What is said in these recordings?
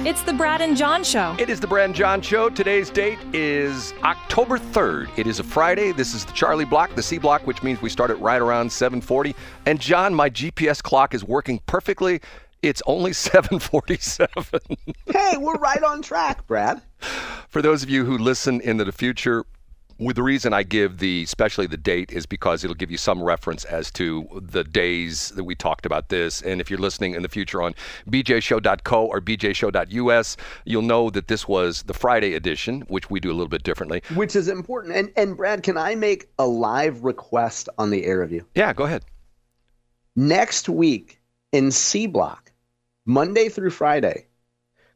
It's the Brad and John Show. It is the Brad and John Show. Today's date is October 3rd. It is a Friday. This is the Charlie block, the C block, which means we start at right around 7:40. And John, my GPS clock is working perfectly. It's only 7:47. Hey, we're right on track, Brad. For those of you who listen into the future, with the reason I give especially the date is because it'll give you some reference as to the days that we talked about this. And if you're listening in the future on bjshow.co or bjshow.us, you'll know that this was the Friday edition, which we do a little bit differently. Which is important. And Brad, can I make a live request on the air of you? Yeah, go ahead. Next week in C block, Monday through Friday,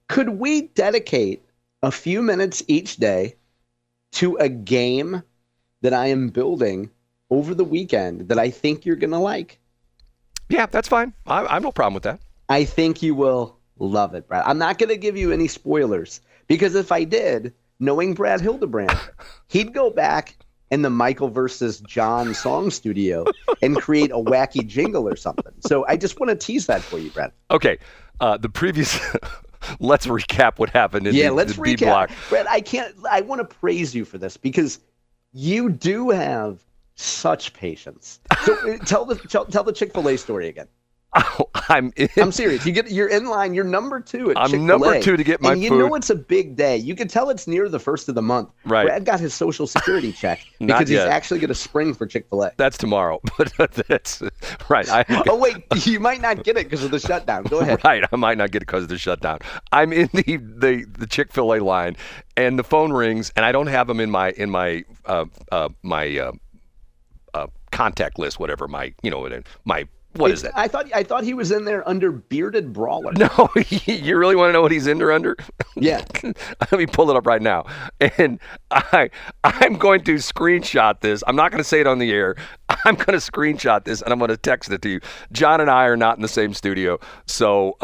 could we dedicate a few minutes each day to a game that I am building over the weekend that I think you're going to like? Yeah, that's fine. I have no problem with that. I think you will love it, Brad. I'm not going to give you any spoilers, because if I did, knowing Brad Hildebrand, he'd go back in the Michael versus John song studio and create a wacky jingle or something. So I just want to tease that for you, Brad. Okay. The previous... Let's recap what happened in the B block. Brad, I want to praise you for this, because you do have such patience. So tell the Chick-fil-A story again. Oh, I'm serious. You're in line. You're number 2 at Chick-fil-A. I'm number 2 to get my food. And you know it's a big day. You can tell it's near the first of the month. Right. Brad got his Social Security check because he's actually going to spring for Chick-fil-A. That's tomorrow. But that's right. Oh, wait. You might not get it because of the shutdown. Go ahead. Right. I might not get it because of the shutdown. I'm in the Chick-fil-A line, and the phone rings, and I don't have them in my contact list, whatever, what is that? I thought he was in there under Bearded Brawler. No, you really want to know what he's in there under? Yeah. Let me pull it up right now. And I'm going to screenshot this. I'm not going to say it on the air. I'm going to screenshot this, and I'm going to text it to you. John and I are not in the same studio. So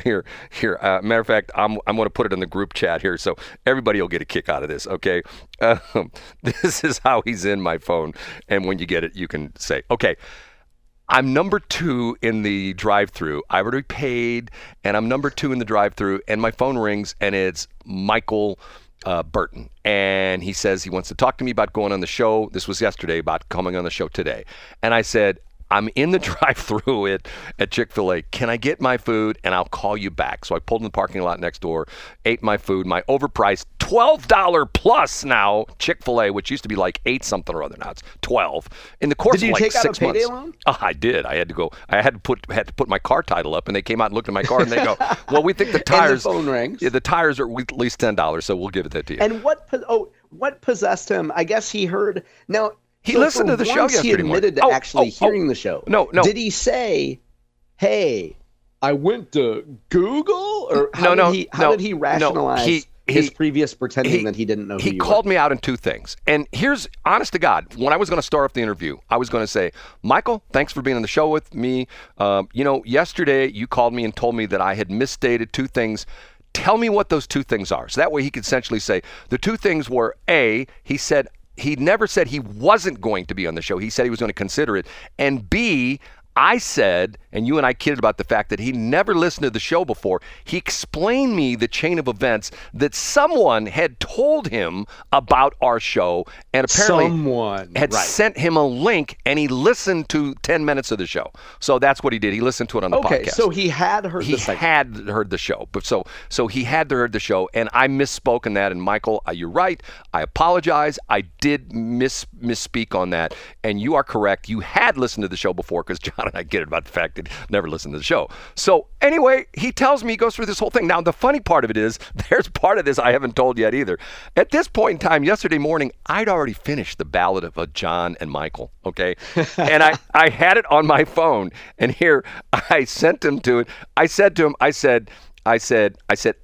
here. Matter of fact, I'm going to put it in the group chat here, so everybody will get a kick out of this, okay? This is how he's in my phone. And when you get it, you can say, okay, I'm number 2 in the drive-thru. I already paid, and I'm number 2 in the drive-thru, and my phone rings, and it's Michael Burton. And he says he wants to talk to me about going on the show. This was yesterday, about coming on the show today. And I said, I'm in the drive-thru at Chick-fil-A. Can I get my food, and I'll call you back? So I pulled in the parking lot next door, ate my food, my overpriced $12 plus now Chick-fil-A, which used to be like 8 something or other. Now it's 12. In the course of like 6 months. Did you take out a payday loan? Oh, I did. I had to go. I had to put my car title up, and they came out and looked at my car, and they go, "Well, we think the tires." And the phone rings. Yeah, the tires are at least $10, so we'll give it that to you. And what possessed him? I guess he heard now. He listened to the show yesterday morning. He admitted to actually hearing the show. No. Did he say, "Hey, I went to Google"? Or how did he rationalize his previous pretending that he didn't know who you were? He called me out on 2 things. And here's, honest to God, when I was going to start off the interview, I was going to say, Michael, thanks for being on the show with me. Yesterday you called me and told me that I had misstated 2 things. Tell me what those 2 things are. So that way he could essentially say, the 2 things were, A, he never said he wasn't going to be on the show. He said he was going to consider it. And B, I said, and you and I kidded about the fact that he never listened to the show before. He explained me the chain of events that someone had told him about our show, and apparently sent him a link, and he listened to 10 minutes of the show. So that's what he did. He listened to it on the podcast. Okay, so he had heard the segment. He had heard the show. But so he had heard the show, and I misspoke in that. And Michael, you're right. I apologize. I did misspeak on that, and you are correct. You had listened to the show before, because John and I get it about the fact that he never listened to the show. So anyway, he tells me, he goes through this whole thing. Now, the funny part of it is, there's part of this I haven't told yet either. At this point in time, yesterday morning, I'd already finished the Ballad of John and Michael, okay? And I had it on my phone. And here, I sent him to it. I said to him, I said,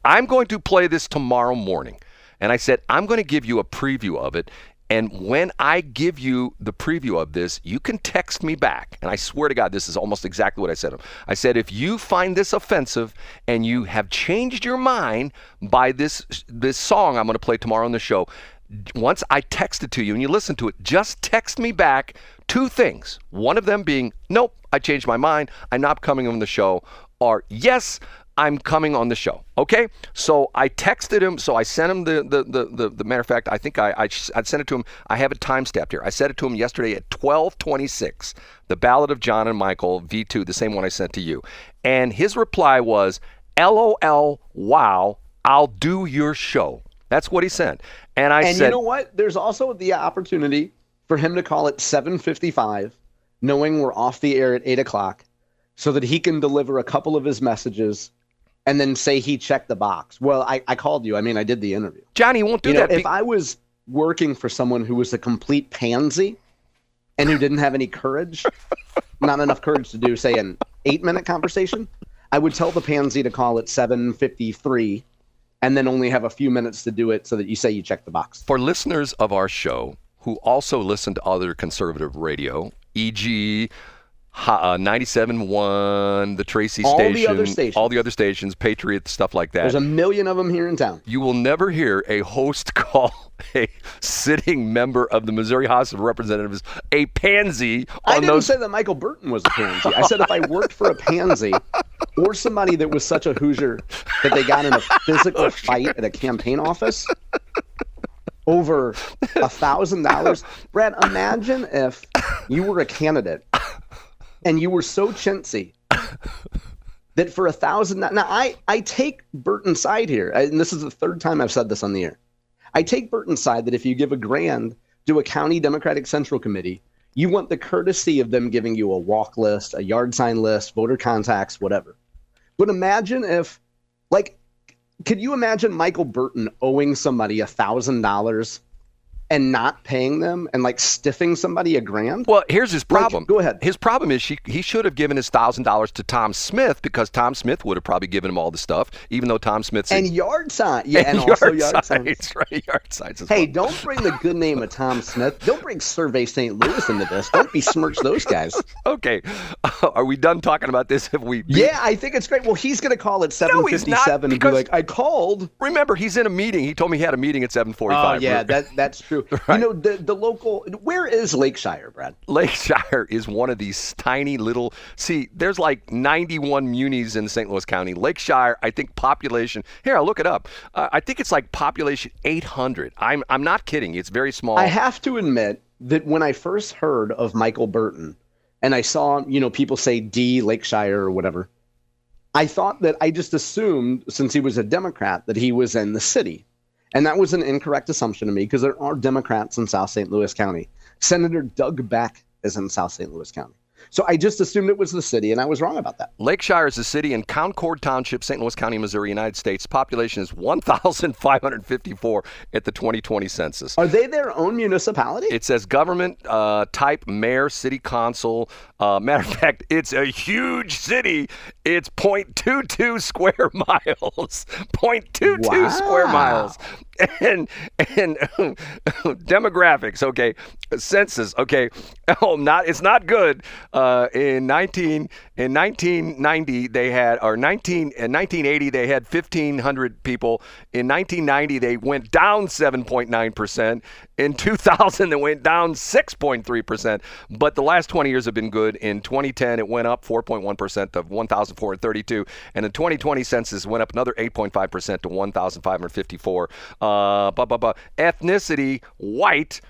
I'm going to play this tomorrow morning. And I said, I'm going to give you a preview of it. And when I give you the preview of this, you can text me back. And I swear to God, this is almost exactly what I said to him. I said, if you find this offensive and you have changed your mind by this song I'm going to play tomorrow on the show, once I text it to you and you listen to it, just text me back 2 things. One of them being, nope, I changed my mind. I'm not coming on the show. Or, yes, I'm coming on the show. Okay, so I texted him. So I sent him the matter of fact. I think I sent it to him. I have it time-stamped here. I sent it to him yesterday at 12:26. The Ballad of John and Michael V2, the same one I sent to you. And his reply was, "LOL, wow, I'll do your show." That's what he sent. And I said, you know what? There's also the opportunity for him to call at 7:55, knowing we're off the air at 8 o'clock, so that he can deliver a couple of his messages and then say he checked the box. Well, I called you. I mean, I did the interview. Johnny won't do that. If I was working for someone who was a complete pansy and who didn't have any courage, not enough courage to do, say, an 8-minute conversation, I would tell the pansy to call at 7:53 and then only have a few minutes to do it so that you say you checked the box. For listeners of our show who also listen to other conservative radio, e.g., 97.1, the Tracy station, all the other stations, Patriot, stuff like that. There's a million of them here in town. You will never hear a host call a sitting member of the Missouri House of Representatives a pansy. I didn't say that Michael Burton was a pansy. I said if I worked for a pansy or somebody that was such a Hoosier that they got in a physical fight at a campaign office over $1,000. Brad, imagine if you were a candidate and you were so chintzy that for $1,000. Now, I take Burton's side here, and this is the third time I've said this on the air. I take Burton's side that if you give $1,000 to a county Democratic Central Committee, you want the courtesy of them giving you a walk list, a yard sign list, voter contacts, whatever. But imagine if, could you imagine Michael Burton owing somebody $1,000 and not paying them and stiffing somebody $1,000? Well, here's his problem. Go ahead. His problem is he should have given his $1,000 to Tom Smith, because Tom Smith would have probably given him all the stuff, even though Tom Smith and yard sign, and also yard signs. Right, yard signs. Hey, don't bring the good name of Tom Smith. Don't bring Survey St. Louis into this. Don't besmirch those guys. Okay, are we done talking about this? Yeah, I think it's great. Well, he's going to call at 7:57 and be like, "I called." Remember, he's in a meeting. He told me he had a meeting at 7:45. Oh yeah, that's true. Right. The local. Where is Lakeshire, Brad? Lakeshire is one of these tiny little. See, there's 91 munis in St. Louis County. Lakeshire, I think population. Here, I'll look it up. I think it's population 800. I'm not kidding. It's very small. I have to admit that when I first heard of Michael Burton, and I saw people say D Lakeshire or whatever, I thought that I just assumed, since he was a Democrat, that he was in the city. And that was an incorrect assumption to me, because there are Democrats in South St. Louis County. Senator Doug Beck is in South St. Louis County. So I just assumed it was the city, and I was wrong about that. Lakeshire is a city in Concord Township, St. Louis County, Missouri, United States. Population is 1,554 at the 2020 census. Are they their own municipality? It says government type, mayor, city council. Matter of fact, it's a huge city. It's 0.22 square miles. 0.22 square miles. And demographics, okay. Census, okay. It's not good. In 1990 they had, in 1980 they had 1,500 people. In 1990 they went down 7.9%. In 2000 they went down 6.3%. But the last 20 years have been good. In 2010 it went up 4.1% to 1,432, and the 2020 census went up another 8.5% to 1,554. Ethnicity, white.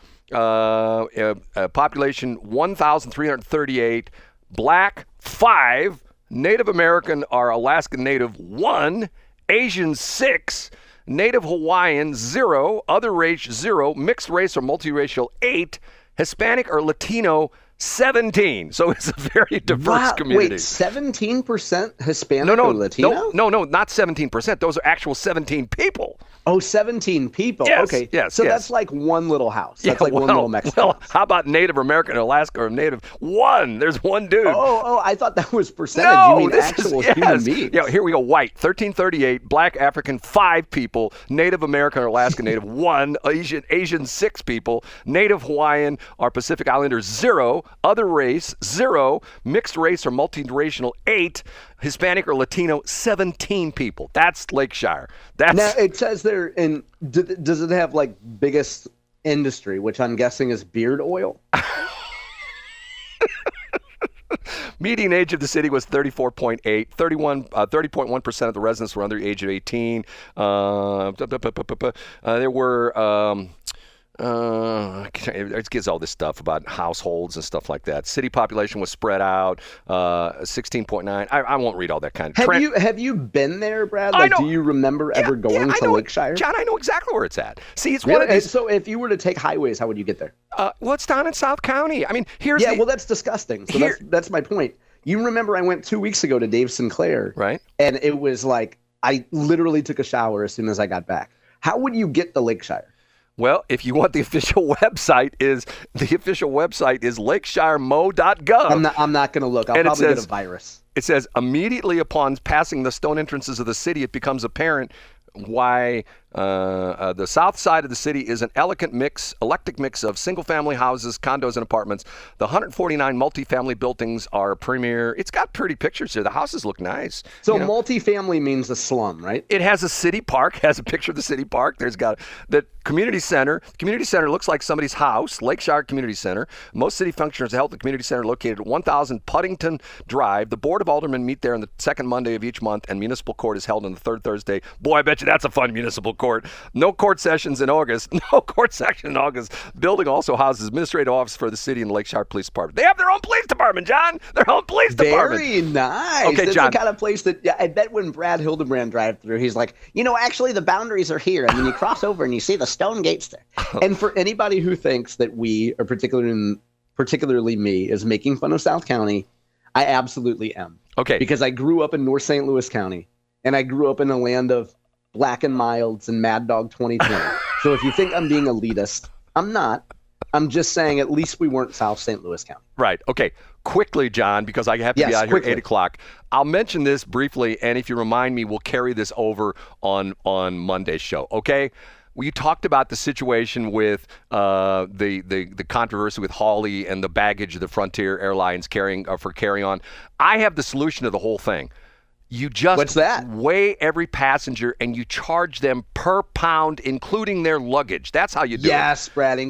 Population 1,338, black 5, Native American or Alaskan Native 1, Asian 6, Native Hawaiian 0, other race 0, mixed race or multiracial 8, Hispanic or Latino 17. So it's a very diverse community. Wait, 17% Hispanic or Latino? No, not 17%. Those are actual 17 people. Oh, 17 people. Yes, okay. yes, so yes. that's like one little house. That's one little Mexican house. How about Native American or Alaska or Native? There's one dude. Oh, I thought that was percentage. No, you mean actual human beings. Yeah, here we go. White, 1338. Black African, 5 people. Native American or Alaska Native, 1. Asian 6 people. Native Hawaiian or Pacific Islanders, 0. Other race, 0. Mixed race or multiracial, 8. Hispanic or Latino, 17 people. That's Lakeshire. Now, it says there, does it have biggest industry, which I'm guessing is beard oil? Median age of the city was 34.8. 30.1% of the residents were under the age of 18. There were... it gives all this stuff about households and stuff like that. City population was spread out, 16.9. I won't read all that kind of. Have you been there, Brad? Like, do you remember ever going to Lakeshire? John, I know exactly where it's at. See, it's one of these. So if you were to take highways, how would you get there? Well, it's down in South County. I mean, well, that's disgusting. So that's my point. You remember I went 2 weeks ago to Dave Sinclair, right? And it was like I literally took a shower as soon as I got back. How would you get to Lakeshire? Well, if you want, the official website is lakeshiremo.gov. I'm not going to look. I'll probably get a virus. It says immediately upon passing the stone entrances of the city, it becomes apparent why the south side of the city is an eclectic mix of single-family houses, condos, and apartments. The 149 multifamily buildings are premier. It's got pretty pictures here. The houses look nice. So multifamily means a slum, right? It has a city park, has a picture of the city park. There's got the community center. The community center looks like somebody's house, Lakeshire Community Center. Most city functions are held at the community center located at 1000 Puddington Drive. The Board of Aldermen meet there on the second Monday of each month, and municipal court is held on the third Thursday. Boy, I bet you that's a fun municipal court. No court sessions in August. Building also houses administrative office for the city and the Lakeshire Police Department. They have their own police department, John. Their own police department. Very nice. Okay, That's John. the kind of place that I bet when Brad Hildebrand drive through, he's like, actually the boundaries are here, and then you cross over and you see the stone gates there. And for anybody who thinks that we, or particularly me, is making fun of South County, I absolutely am. Okay. Because I grew up in North St. Louis County, and I grew up in a land of Black and Milds and Mad Dog 2020. So if you think I'm being elitist, I'm not. I'm just saying at least we weren't South St. Louis County. Right. Okay. Quickly, John, because I have to be out here at 8 o'clock. I'll mention this briefly, and if you remind me, we'll carry this over on Monday's show. Okay? You talked about the situation with the controversy with Hawley and the baggage of the Frontier Airlines carrying on. I have the solution to the whole thing. You just What's that? weigh every passenger and you charge them per pound, including their luggage. That's how you do it. Yes, Brad. I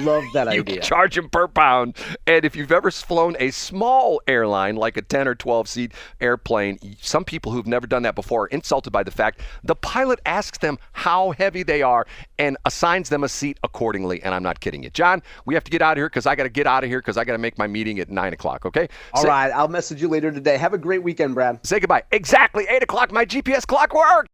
love that idea. You charge them per pound. And if you've ever flown a small airline, like a 10 or 12-seat airplane, some people who've never done that before are insulted by the fact the pilot asks them how heavy they are and assigns them a seat accordingly. And I'm not kidding you. John, we have to get out of here because I got to make my meeting at 9 o'clock, okay? All right. I'll message you later today. Have a great weekend, Brad. Say goodbye. Exactly 8 o'clock. My GPS clock works.